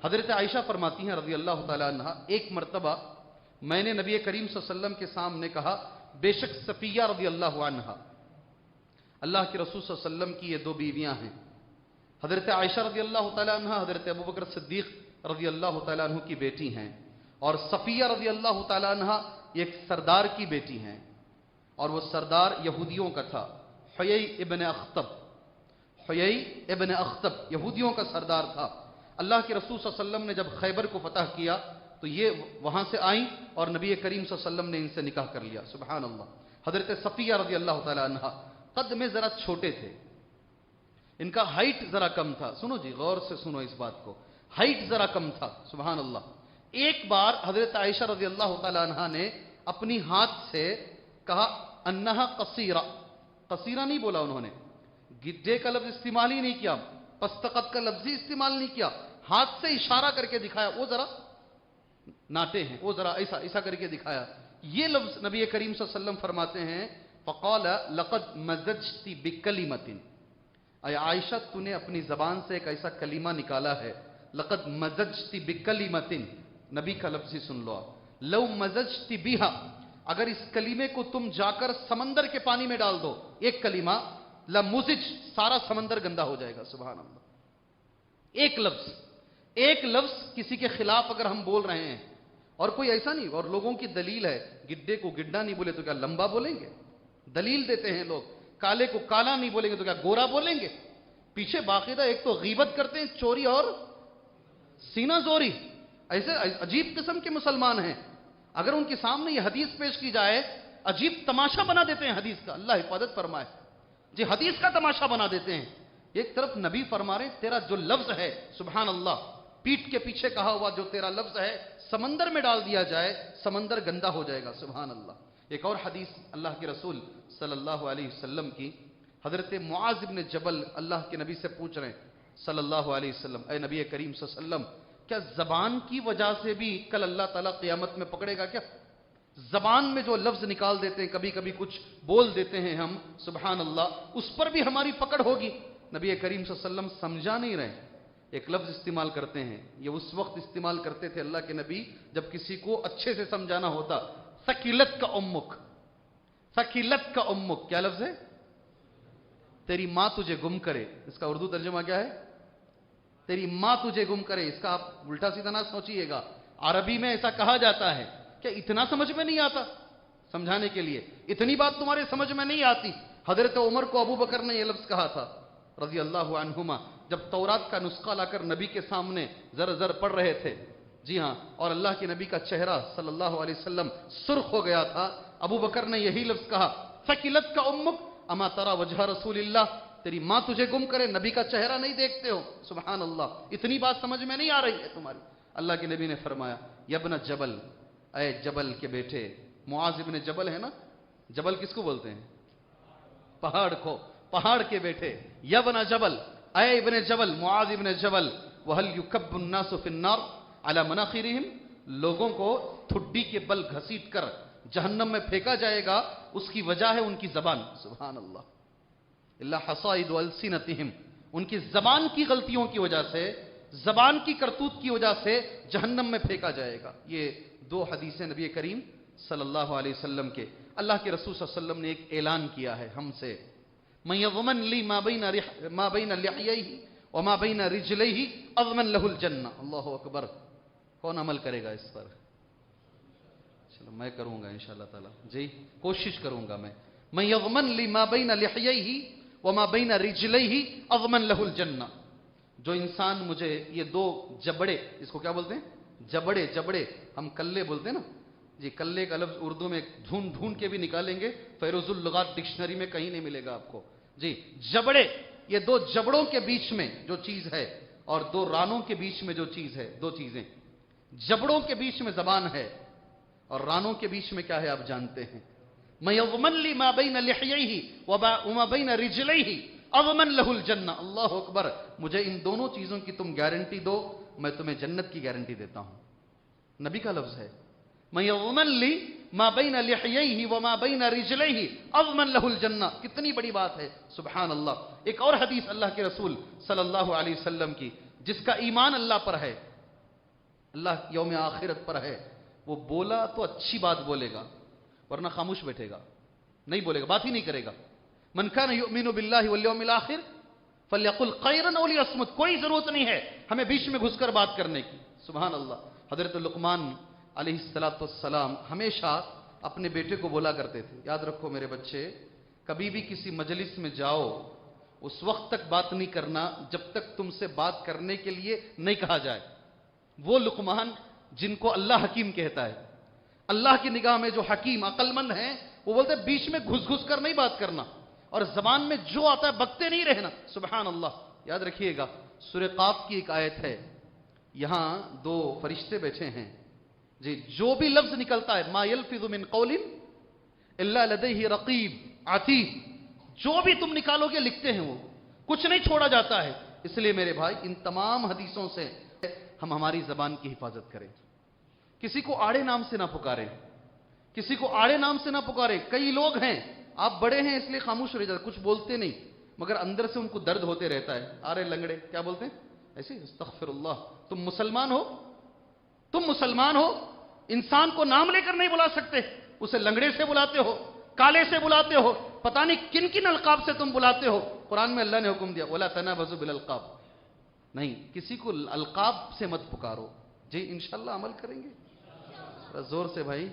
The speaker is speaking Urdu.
حضرت عائشہ فرماتی ہیں رضی اللہ تعالیٰ عنہ، ایک مرتبہ میں نے نبی کریم صلی اللہ علیہ وسلم کے سامنے کہا، بے شک صفیہ رضی اللہ عنہا، اللہ کے رسول صلی اللہ علیہ وسلم کی یہ دو بیویاں ہیں، حضرت عائشہ رضی اللہ تعالیٰ عنہ حضرت ابوبکر صدیق رضی اللہ تعالیٰ عنہ کی بیٹی ہیں، اور صفیہ رضی اللہ تعالیٰ عنہ ایک سردار کی بیٹی ہیں، اور وہ سردار یہودیوں کا تھا، حیی ابن اخطب، حیی ابن اخطب یہودیوں کا سردار تھا۔ اللہ کے رسول صلی اللہ علیہ وسلم نے جب خیبر کو فتح کیا تو یہ وہاں سے آئیں اور نبی کریم صلی اللہ علیہ وسلم نے ان سے نکاح کر لیا، سبحان اللہ۔ حضرت صفیہ رضی اللہ تعالیٰ عنہ قد میں ذرا چھوٹے تھے، ان کا ہائٹ ذرا کم تھا، سنو جی غور سے سنو اس بات کو، ہائٹ ذرا کم تھا، سبحان اللہ۔ ایک بار حضرت عائشہ رضی اللہ تعالیٰ عنہ نے اپنی ہاتھ سے کہا انہا قصیرہ، قصیرہ نہیں بولا انہوں نے، گڈھے کا لفظ استعمال ہی نہیں کیا، پستقت کا لفظ ہی استعمال نہیں کیا، ہاتھ سے اشارہ کر کے دکھایا، وہ ذرا ناٹے ہیں، وہ ذرا ایسا ایسا کر کے دکھایا۔ یہ لفظ نبی کریم صلی اللہ علیہ وسلم فرماتے ہیں فقال لقد مزجت بکلمۃ، اے عائشہ تو نے اپنی زبان سے ایک ایسا کلمہ نکالا ہے، لقد مزجت بکلمۃ، نبی کا لفظ ہی سن لو آپ، لو مزجت بها، اگر اس کلمے کو تم جا کر سمندر کے پانی میں ڈال دو، ایک کلمہ لمزج، سارا سمندر گندا ہو جائے گا، سبحان اللہ۔ ایک لفظ کسی کے خلاف اگر ہم بول رہے ہیں، اور کوئی ایسا نہیں، اور لوگوں کی دلیل ہے، گڈھے کو گڈھا نہیں بولے تو کیا لمبا بولیں گے، دلیل دیتے ہیں لوگ، کالے کو کالا نہیں بولیں گے تو کیا گورا بولیں گے، پیچھے باقاعدہ ایک تو غیبت کرتے ہیں، چوری اور سینہ زوری، ایسے عجیب قسم کے مسلمان ہیں، اگر ان کے سامنے یہ حدیث پیش کی جائے عجیب تماشا بنا دیتے ہیں حدیث کا، اللہ حفاظت فرمائے جی، حدیث کا تماشا بنا دیتے ہیں۔ ایک طرف نبی فرما رہے ہیں تیرا جو لفظ ہے سبحان اللہ، پیٹ کے پیچھے کہا ہوا جو تیرا لفظ ہے سمندر میں ڈال دیا جائے سمندر گندا ہو جائے گا، سبحان اللہ۔ ایک اور حدیث اللہ کے رسول صلی اللہ علیہ وسلم کی، حضرت معاذ بن جبل اللہ کے نبی سے پوچھ رہے ہیں صلی اللہ علیہ وسلم، اے نبی کریم صلی اللہ علیہ وسلم، کیا زبان کی وجہ سے بھی کل اللہ تعالیٰ قیامت میں پکڑے گا کیا؟ زبان میں جو لفظ نکال دیتے ہیں، کبھی کبھی کچھ بول دیتے ہیں ہم، سبحان اللہ، اس پر بھی ہماری پکڑ ہوگی؟ نبی کریم صلی اللہ علیہ وسلم سمجھا نہیں رہے، ایک لفظ استعمال کرتے ہیں، یہ اس وقت استعمال کرتے تھے اللہ کے نبی جب کسی کو اچھے سے سمجھانا ہوتا، ثقلت کا امک، ثقلت کا امک، کیا لفظ ہے؟ تیری ماں تجھے گم کرے، اس کا اردو ترجمہ کیا ہے؟ تیری ماں تجھے گم کرے، اس کا آپ الٹا سیدھا نہ سوچئے گا، عربی میں ایسا کہا جاتا ہے، کیا اتنا سمجھ میں نہیں آتا؟ سمجھانے کے لیے اتنی بات تمہارے سمجھ میں نہیں آتی؟ حضرت عمر کو ابو بکر نے یہ لفظ کہا تھا رضی اللہ عنہما، جب تورات کا نسخہ لا کر نبی کے سامنے زر زر پڑھ رہے تھے، جی ہاں، اور اللہ کے نبی کا چہرہ صلی اللہ علیہ وسلم سرخ ہو گیا تھا، ابو بکر نے یہی لفظ کہا، ثقلت کا امک اما ترى وجہ رسول اللہ، تیری ماں تجھے گم کرے، نبی کا چہرہ نہیں دیکھتے ہو، سبحان اللہ، اتنی بات سمجھ میں نہیں آ رہی ہے تمہاری؟ اللہ کے نبی نے فرمایا یا ابن جبل، اے جبل کے بیٹے، معاذ ابن جبل ہے نا، جبل کس کو بولتے ہیں؟ پہاڑ کو، پہاڑ کے بیٹے، یا ابن جبل، اے ابن جبل، معاذ ابن جبل، وَهَلْ يُكَبُّ النَّاسُ فِي النَّارِ عَلَى مَنَاخِرِهِمْ، لوگوں کو ٹھڈی کے بل گھسیٹ کر جہنم میں پھینکا جائے گا، اس کی وجہ ہے ان کی زبان، سبحان اللہ، اللہ حصائد السنتہم، ان کی زبان کی غلطیوں کی وجہ سے، زبان کی کرتوت کی وجہ سے جہنم میں پھینکا جائے گا۔ یہ دو حدیثیں نبی کریم صلی اللہ علیہ وسلم کے، اللہ کے رسول صلی اللہ علیہ وسلم نے ایک اعلان کیا ہے ہم سے، مَن يَضْمَنْ لِي مَا بَيْنَ لِحْيَيْهِ وَمَا بَيْنَ رِجْلَيْهِ أَضْمَنْ لَهُ الْجَنَّةِ، اللہ اکبر، کون عمل کرے گا اس پر؟ چلو میں کروں گا انشاءاللہ تعالی، جی کوشش کروں گا میں، مَن يَضْمَنْ لِي مَا بَيْنَ لِحْيَيْهِ وَمَا بَيْنَ رِجْلَيْهِ أَضْمَنْ لَهُ الْجَنَّةِ، جو انسان مجھے یہ دو جبڑے، اس کو کیا بولتے ہیں؟ جبڑے، ہم کلے بولتے ہیں نا جی، کلے کا لفظ اردو میں ڈھونڈ کے بھی نکالیں گے، فیروز اللغات ڈکشنری میں کہیں نہیں ملے گا آپ کو جی، جبڑے، یہ دو جبڑوں کے بیچ میں جو چیز ہے اور دو رانوں کے بیچ میں جو چیز ہے، دو چیزیں، جبڑوں کے بیچ میں زبان ہے اور رانوں کے بیچ میں کیا ہے آپ جانتے ہیں، مَن يَضْمَنْ لِي مَا بَيْنَ لِحْيَيْهِ وَمَا بَيْنَ رِجْلَيْهِ أَضْمَنْ لَهُ الْجَنَّةِ، اللہ اکبر، مجھے ان دونوں چیزوں کی تم گارنٹی دو، میں تمہیں جنت کی گارنٹی دیتا ہوں، نبی کا لفظ ہے، مَن يَضْمَنْ لِي مَا بَيْنَ لِحْيَيْهِ وَمَا بَيْنَ رِجْلَيْهِ أَضْمَنْ لَهُ الْجَنَّةِ، کتنی بڑی بات ہے، سبحان اللہ۔ ایک اور حدیث اللہ کے رسول صلی اللہ علیہ وسلم کی، جس کا ایمان اللہ پر ہے، اللہ یوم آخرت پر ہے، وہ بولا تو اچھی بات بولے گا ورنہ خاموش بیٹھے گا، نہیں بولے گا، بات ہی نہیں کرے گا۔ من کان یؤمن باللہ والیوم الآخر فلیقل خیرا او لیصمت۔ کوئی ضرورت نہیں ہے ہمیں بیچ میں گھس کر بات کرنے کی۔ سبحان اللہ۔ حضرت لقمان علیہ السلام ہمیشہ اپنے بیٹے کو بولا کرتے تھے، یاد رکھو میرے بچے، کبھی بھی کسی مجلس میں جاؤ اس وقت تک بات نہیں کرنا جب تک تم سے بات کرنے کے لیے نہیں کہا جائے۔ وہ لقمان جن کو اللہ حکیم کہتا ہے، اللہ کی نگاہ میں جو حکیم عقل مند ہیں، وہ بولتے ہیں بیچ میں گھس گھس کر نہیں بات کرنا، اور زبان میں جو آتا ہے بکتے نہیں رہنا۔ سبحان اللہ۔ یاد رکھیے گا سورہ قاف کی ایک آیت ہے، یہاں دو فرشتے بیٹھے ہیں جی، جو بھی لفظ نکلتا ہے ما یلفظ من قول الا لدیہ رقیب عتید، جو بھی تم نکالو گے لکھتے ہیں، وہ کچھ نہیں چھوڑا جاتا ہے۔ اس لیے میرے بھائی ان تمام حدیثوں سے ہم ہماری زبان کی حفاظت کریں، کسی کو آڑے نام سے نہ پکاریں، کسی کو آڑے نام سے نہ پکاریں۔ کئی لوگ ہیں آپ بڑے ہیں اس لیے خاموش رہ جاتے، کچھ بولتے نہیں، مگر اندر سے ان کو درد ہوتے رہتا ہے، آرے لنگڑے کیا بولتے ہیں ایسے، استغفر اللہ۔ تم مسلمان ہو، تم مسلمان ہو، انسان کو نام لے کر نہیں بلا سکتے، اسے لنگڑے سے بلاتے ہو، کالے سے بلاتے ہو، پتہ نہیں کن کن القاب سے تم بلاتے ہو۔ قرآن میں اللہ نے حکم دیا وَلَا تَنَابَزُوا بِالْأَلْقَابِ، نہیں کسی کو القاب سے مت پکارو۔ جی انشاءاللہ عمل کریں گے، ذرا زور سے بھائی۔